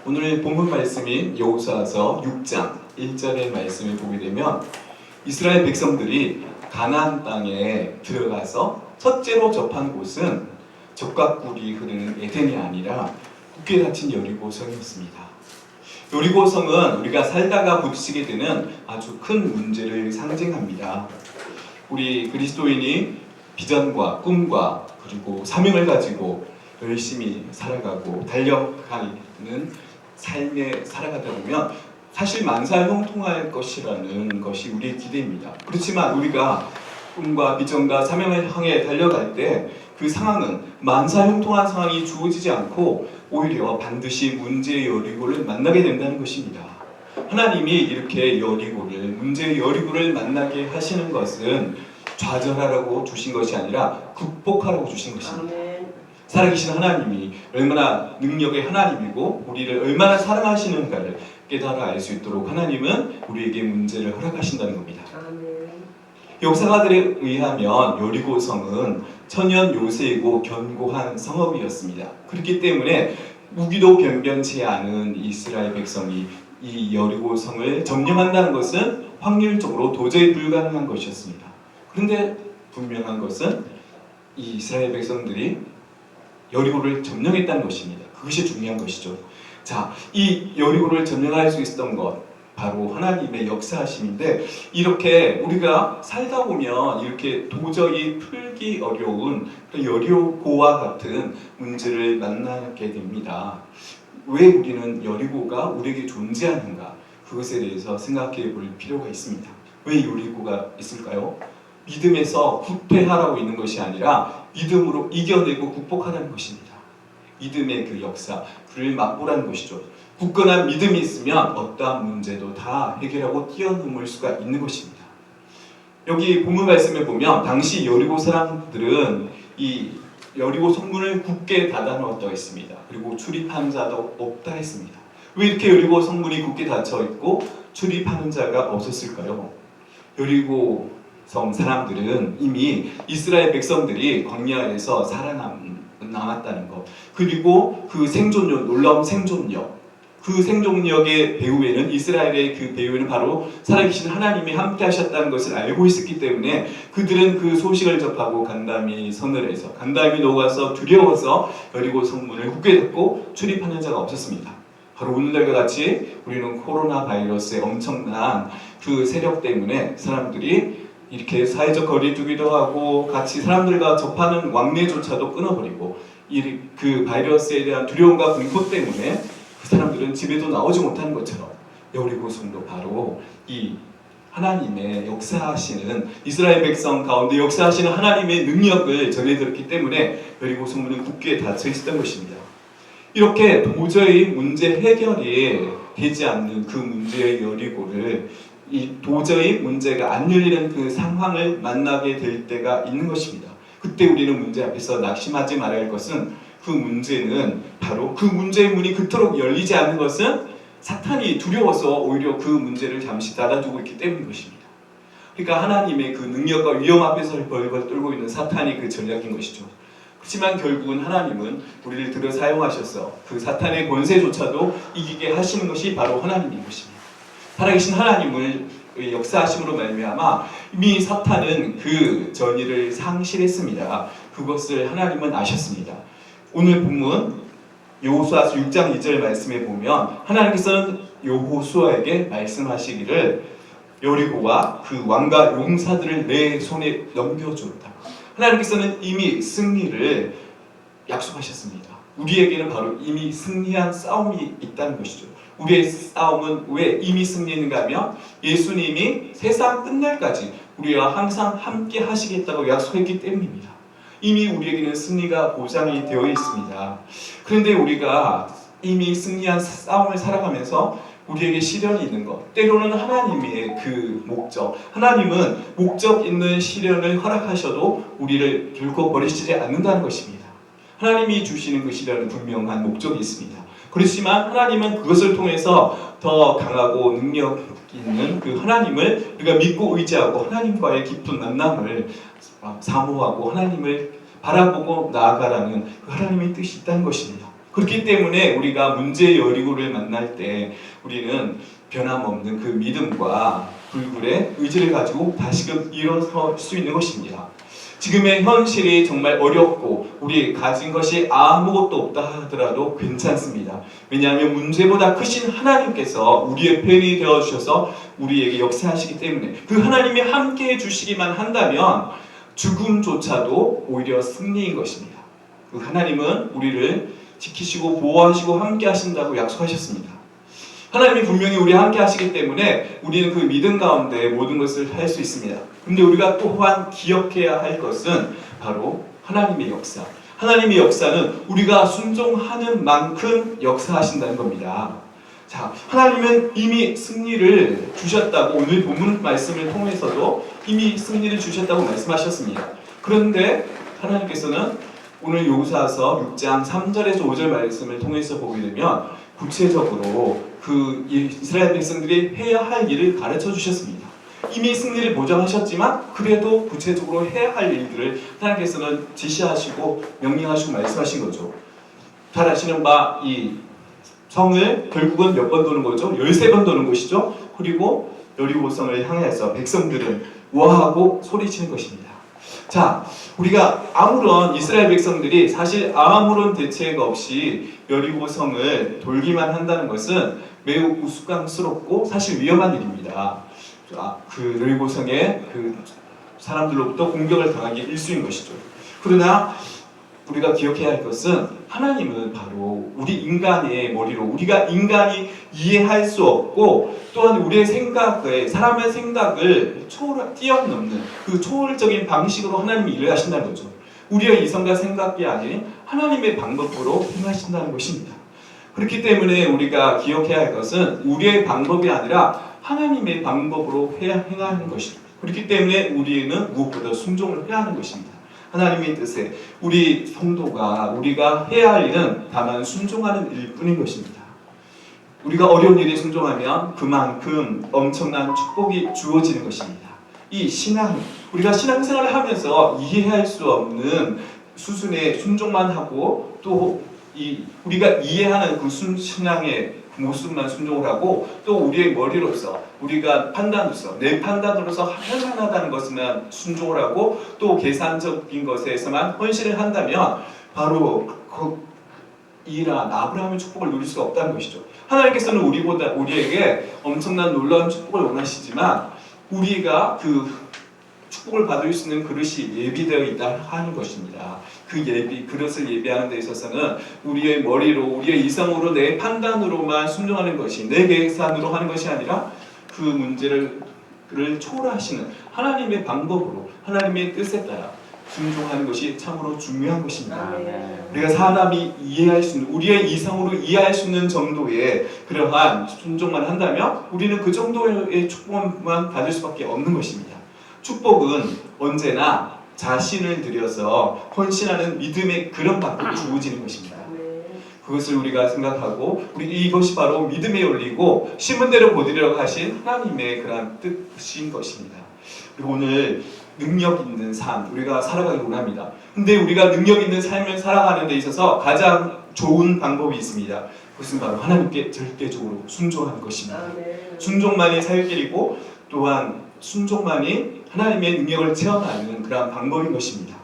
오늘 본문 말씀인 여호수아서 6장 1절의 말씀을 보게 되면 이스라엘 백성들이 가나안 땅에 들어가서 첫째로 접한 곳은 젖과 꿀이 흐르는 에덴이 아니라 굳게 닫힌 여리고성이었습니다. 여리고성은 우리가 살다가 부딪히게 되는 아주 큰 문제를 상징합니다. 우리 그리스도인이 비전과 꿈과 그리고 사명을 가지고 열심히 살아가고 달려가는 삶에 살아가다 보면 사실 만사형통할 것이라는 것이 우리의 기대입니다. 그렇지만 우리가 꿈과 비전과 사명을 향해 달려갈 때 그 상황은 만사형통한 상황이 주어지지 않고 오히려 반드시 문제의 여리고를 만나게 된다는 것입니다. 하나님이 이렇게 문제의 여리고를 만나게 하시는 것은 좌절하라고 주신 것이 아니라 극복하라고 주신 것입니다. 살아계신 하나님이 얼마나 능력의 하나님이고 우리를 얼마나 사랑하시는가를 깨달아 알 수 있도록 하나님은 우리에게 문제를 허락하신다는 겁니다. 역사가들에 의하면 여리고성은 천연 요새이고 견고한 성읍이었습니다. 그렇기 때문에 무기도 변변치 않은 이스라엘 백성이 이 여리고성을 점령한다는 것은 확률적으로 도저히 불가능한 것이었습니다. 그런데 분명한 것은 이 이스라엘 백성들이 여리고를 점령했다는 것입니다. 그것이 중요한 것이죠. 자, 이 여리고를 점령할 수 있었던 것 바로 하나님의 역사하심인데, 이렇게 우리가 살다 보면 이렇게 도저히 풀기 어려운 여리고와 같은 문제를 만나게 됩니다. 왜 우리는 여리고가 우리에게 존재하는가? 그것에 대해서 생각해 볼 필요가 있습니다. 왜 여리고가 있을까요? 믿음에서 후퇴하라고 있는 것이 아니라 믿음으로 이겨내고 극복하라는 것입니다. 믿음의 그 역사, 그를 맛보라는 것이죠. 굳건한 믿음이 있으면 어떠한 문제도 다 해결하고 뛰어넘을 수가 있는 것입니다. 여기 본문 말씀에 보면 당시 여리고 사람들은 이 여리고 성문을 굳게 닫아 놓았다고 했습니다. 그리고 출입하는 자도 없다 했습니다. 왜 이렇게 여리고 성문이 굳게 닫혀 있고 출입하는 자가 없었을까요? 여리고 성 사람들은 이미 이스라엘 백성들이 광야에서 살아남았다는 것, 그리고 그 생존력, 놀라운 생존력, 그 생존력의 배후에는 이스라엘의 그 배후에는 바로 살아계신 하나님이 함께 하셨다는 것을 알고 있었기 때문에 그들은 그 소식을 접하고 간담이 서늘해서 간담이 녹아서 두려워서 여리고 성문을 굳게 닫고 출입하는 자가 없었습니다. 바로 오늘날과 같이 우리는 코로나 바이러스의 엄청난 그 세력 때문에 사람들이 이렇게 사회적 거리두기도 하고 같이 사람들과 접하는 왕래조차도 끊어버리고 그 바이러스에 대한 두려움과 공포 때문에 그 사람들은 집에도 나오지 못하는 것처럼 여리고성도 바로 이 하나님의 역사하시는 이스라엘 백성 가운데 역사하시는 하나님의 능력을 전해들었기 때문에 여리고성문은 굳게 닫혀 있었던 것입니다. 이렇게 도저히 문제 해결이 되지 않는 그 문제의 여리고를 도저히 문제가 안 열리는 그 상황을 만나게 될 때가 있는 것입니다. 그때 우리는 문제 앞에서 낙심하지 말아야 할 것은 그 문제는 바로 그 문제의 문이 그토록 열리지 않는 것은 사탄이 두려워서 오히려 그 문제를 잠시 닫아두고 있기 때문인 것입니다. 그러니까 하나님의 그 능력과 위험 앞에서 벌벌 떨고 있는 사탄이 그 전략인 것이죠. 그렇지만 결국은 하나님은 우리를 들어 사용하셔서 그 사탄의 권세조차도 이기게 하시는 것이 바로 하나님인 것입니다. 살아계신 하나님을 역사하심으로 말미암아 이미 사탄은 그 전의를 상실했습니다. 그것을 하나님은 아셨습니다. 오늘 본문 여호수아서 6장 2절 말씀에 보면 하나님께서는 여호수아에게 말씀하시기를 여리고와 그 왕과 용사들을 내 손에 넘겨주었다. 하나님께서는 이미 승리를 약속하셨습니다. 우리에게는 바로 이미 승리한 싸움이 있다는 것이죠. 우리의 싸움은 왜 이미 승리했는가 하면 예수님이 세상 끝날까지 우리와 항상 함께 하시겠다고 약속했기 때문입니다. 이미 우리에게는 승리가 보장이 되어 있습니다. 그런데 우리가 이미 승리한 싸움을 살아가면서 우리에게 시련이 있는 것, 때로는 하나님의 그 목적, 하나님은 목적 있는 시련을 허락하셔도 우리를 결코 버리시지 않는다는 것입니다. 하나님이 주시는 그 시련은 분명한 목적이 있습니다. 그렇지만 하나님은 그것을 통해서 더 강하고 능력 있는 그 하나님을 우리가 믿고 의지하고 하나님과의 깊은 만남을 사모하고 하나님을 바라보고 나아가라는 그 하나님의 뜻이 있다는 것입니다. 그렇기 때문에 우리가 문제의 여리고를 만날 때 우리는 변함없는 그 믿음과 불굴의 의지를 가지고 다시금 일어설 수 있는 것입니다. 지금의 현실이 정말 어렵고 우리 가진 것이 아무것도 없다 하더라도 괜찮습니다. 왜냐하면 문제보다 크신 하나님께서 우리의 편이 되어주셔서 우리에게 역사하시기 때문에 그 하나님이 함께해 주시기만 한다면 죽음조차도 오히려 승리인 것입니다. 그 하나님은 우리를 지키시고 보호하시고 함께 하신다고 약속하셨습니다. 하나님이 분명히 우리와 함께 하시기 때문에 우리는 그 믿음 가운데 모든 것을 할 수 있습니다. 그런데 우리가 또한 기억해야 할 것은 바로 하나님의 역사. 하나님의 역사는 우리가 순종하는 만큼 역사하신다는 겁니다. 자, 하나님은 이미 승리를 주셨다고 오늘 본문 말씀을 통해서도 이미 승리를 주셨다고 말씀하셨습니다. 그런데 하나님께서는 오늘 요구사서 6장 3절에서 5절 말씀을 통해서 보게 되면 구체적으로 그 이스라엘 백성들이 해야 할 일을 가르쳐 주셨습니다. 이미 승리를 보장하셨지만 그래도 구체적으로 해야 할 일들을 하나님께서는 지시하시고 명령하시고 말씀하신 거죠. 잘 아시는 바 이 성을 결국은 몇 번 도는 거죠? 13번 도는 것이죠. 그리고 여리고성을 향해서 백성들은 우아하고 소리치는 것입니다. 자, 우리가 아무런 이스라엘 백성들이 사실 아무런 대책 없이 여리고성을 돌기만 한다는 것은 매우 우스꽝스럽고 사실 위험한 일입니다. 그 여리고성에 그 사람들로부터 공격을 당하기 일쑤인 것이죠. 그러나 우리가 기억해야 할 것은 하나님은 바로 우리 인간의 머리로 우리가 인간이 이해할 수 없고 또한 우리의 생각을 사람의 생각을 뛰어넘는 그 초월적인 방식으로 하나님이 일을 하신다는 거죠. 우리의 이성과 생각이 아닌 하나님의 방법으로 행하신다는 것입니다. 그렇기 때문에 우리가 기억해야 할 것은 우리의 방법이 아니라 하나님의 방법으로 행하는 것입니다. 그렇기 때문에 우리는 무엇보다 순종을 해야 하는 것입니다. 하나님의 뜻에 우리 성도가 우리가 해야 할 일은 다만 순종하는 일뿐인 것입니다. 우리가 어려운 일에 순종하면 그만큼 엄청난 축복이 주어지는 것입니다. 이 신앙, 우리가 신앙생활을 하면서 이해할 수 없는 수준의 순종만 하고 또 우리가 이해하는 그 신앙의 모습만 순종을 하고 또 우리의 머리로서 우리가 판단으로서 내 판단으로서 할만하다는 것만 순종을 하고 또 계산적인 것에서만 헌신을 한다면 바로 이러한 아브라함의 축복을 누릴 수가 없다는 것이죠. 하나님께서는 우리에게 엄청난 놀라운 축복을 원하시지만 우리가 그 축복을 받을 수 있는 그릇이 예비되어 있다 하는 것입니다. 그 그릇을 예비하는 데 있어서는 우리의 머리로 우리의 이성으로 내 판단으로만 순종하는 것이 내 계산으로 하는 것이 아니라 그 문제를 초월하시는 하나님의 방법으로 하나님의 뜻에 따라 순종하는 것이 참으로 중요한 것입니다. 우리가 사람이 이해할 수 있는 우리의 이성으로 이해할 수 있는 정도의 그러한 순종만 한다면 우리는 그 정도의 축복만 받을 수밖에 없는 것입니다. 축복은 언제나 자신을 들여서 헌신하는 믿음의 그런 밖으로 주어지는 것입니다. 그것을 우리가 생각하고 이것이 바로 믿음에 올리고 심은 대로 거두리라고 하신 하나님의 그런 뜻인 것입니다. 그리고 오늘 능력 있는 삶 우리가 살아가기 원합니다. 근데 우리가 능력 있는 삶을 살아가는 데 있어서 가장 좋은 방법이 있습니다. 그것은 바로 하나님께 절대적으로 순종하는 것입니다. 순종만이 살 길이고 또한 순종만이 하나님의 능력을 체험하는 그런 방법인 것입니다.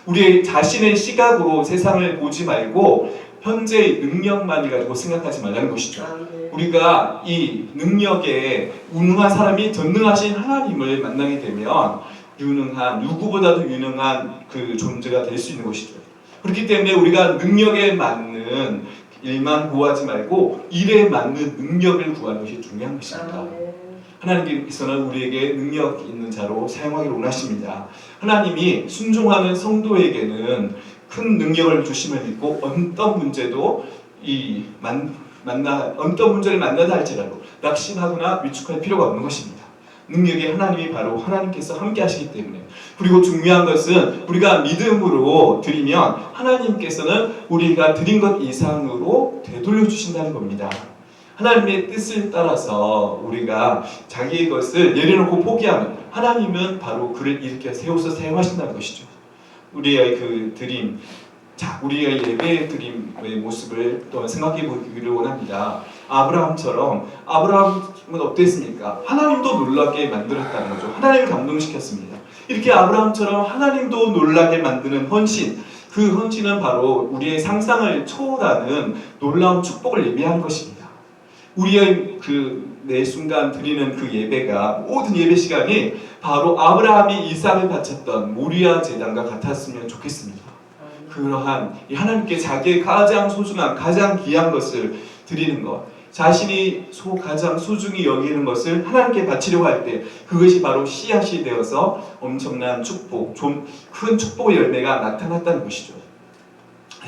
우리 자신의 시각으로 세상을 보지 말고 현재의 능력만을 가지고 생각하지 말라는 것이죠. 우리가 이 능력에 운능한 사람이 전능하신 하나님을 만나게 되면 누구보다도 유능한 그 존재가 될 수 있는 것이죠. 그렇기 때문에 우리가 능력에 맞는 일만 구하지 말고 일에 맞는 능력을 구하는 것이 중요한 것입니다. 하나님께서는 우리에게 능력 있는 자로 사용하기를 원하십니다. 하나님이 순종하는 성도에게는 큰 능력을 주심을 믿고 어떤 문제도 어떤 문제를 만나다 할지라도 낙심하거나 위축할 필요가 없는 것입니다. 능력이 하나님이 바로 하나님께서 함께 하시기 때문에 그리고 중요한 것은 우리가 믿음으로 드리면 하나님께서는 우리가 드린 것 이상으로 되돌려 주신다는 겁니다. 하나님의 뜻을 따라서 우리가 자기의 것을 내려놓고 포기하면 하나님은 바로 그를 일으켜 세워서 사용하신다는 것이죠. 우리의 그 드림 자, 우리가 예배 드림의 모습을 또 생각해 보기를 원합니다. 아브라함처럼, 아브라함은 어땠습니까? 하나님도 놀라게 만들었다는 거죠. 하나님을 감동시켰습니다. 이렇게 아브라함처럼 하나님도 놀라게 만드는 헌신, 그 헌신은 바로 우리의 상상을 초월하는 놀라운 축복을 예배하는 것입니다. 우리의 그 매 순간 드리는 그 예배가, 모든 예배 시간이 바로 아브라함이 이삭을 바쳤던 모리아 제단과 같았으면 좋겠습니다. 그러한 하나님께 자기의 가장 소중한, 가장 귀한 것을 드리는 것, 자신이 가장 소중히 여기는 것을 하나님께 바치려고 할 때 그것이 바로 씨앗이 되어서 엄청난 축복, 좀 큰 축복의 열매가 나타났다는 것이죠.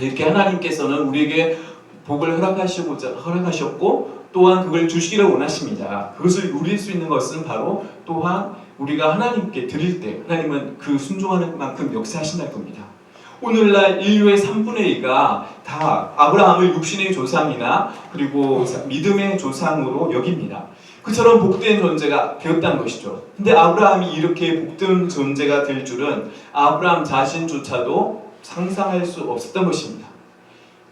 이렇게 하나님께서는 우리에게 복을 허락하셨고 또한 그걸 주시기를 원하십니다. 그것을 누릴 수 있는 것은 바로 또한 우리가 하나님께 드릴 때 하나님은 그 순종하는 만큼 역사하신다는 겁니다. 오늘날 인류의 3분의 2가 다 아브라함을 육신의 조상이나 그리고 믿음의 조상으로 여깁니다. 그처럼 복된 존재가 되었다는 것이죠. 근데 아브라함이 이렇게 복된 존재가 될 줄은 아브라함 자신조차도 상상할 수 없었던 것입니다.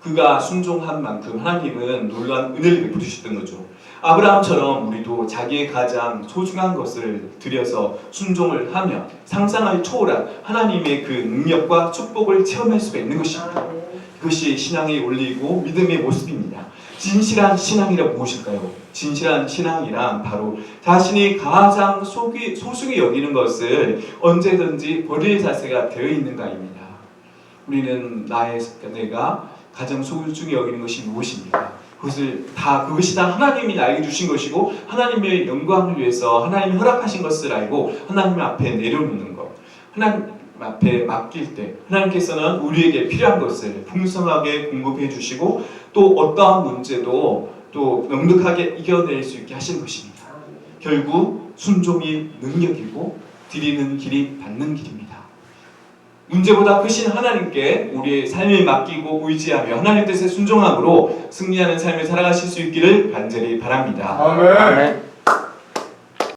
그가 순종한 만큼 하나님은 놀라운 은혜를 베푸셨던 거죠. 아브라함처럼 우리도 자기의 가장 소중한 것을 들여서 순종을 하며 상상을 초월한 하나님의 그 능력과 축복을 체험할 수가 있는 것입니다. 그것이 신앙의 원리이고 믿음의 모습입니다. 진실한 신앙이란 무엇일까요? 진실한 신앙이란 바로 자신이 가장 소중히 여기는 것을 언제든지 버릴 자세가 되어 있는가입니다. 우리는 내가 가장 소중히 여기는 것이 무엇입니까? 그것이 다 하나님이 나에게 주신 것이고 하나님의 영광을 위해서 하나님이 허락하신 것을 알고 하나님 앞에 내려놓는 것, 하나님 앞에 맡길 때 하나님께서는 우리에게 필요한 것을 풍성하게 공급해 주시고 또 어떠한 문제도 또 넉넉하게 이겨낼 수 있게 하신 것입니다. 결국 순종이 능력이고 드리는 길이 받는 길입니다. 문제보다 크신 하나님께 우리의 삶을 맡기고 의지하며 하나님 뜻에 순종함으로 승리하는 삶을 살아가실 수 있기를 간절히 바랍니다. 아멘.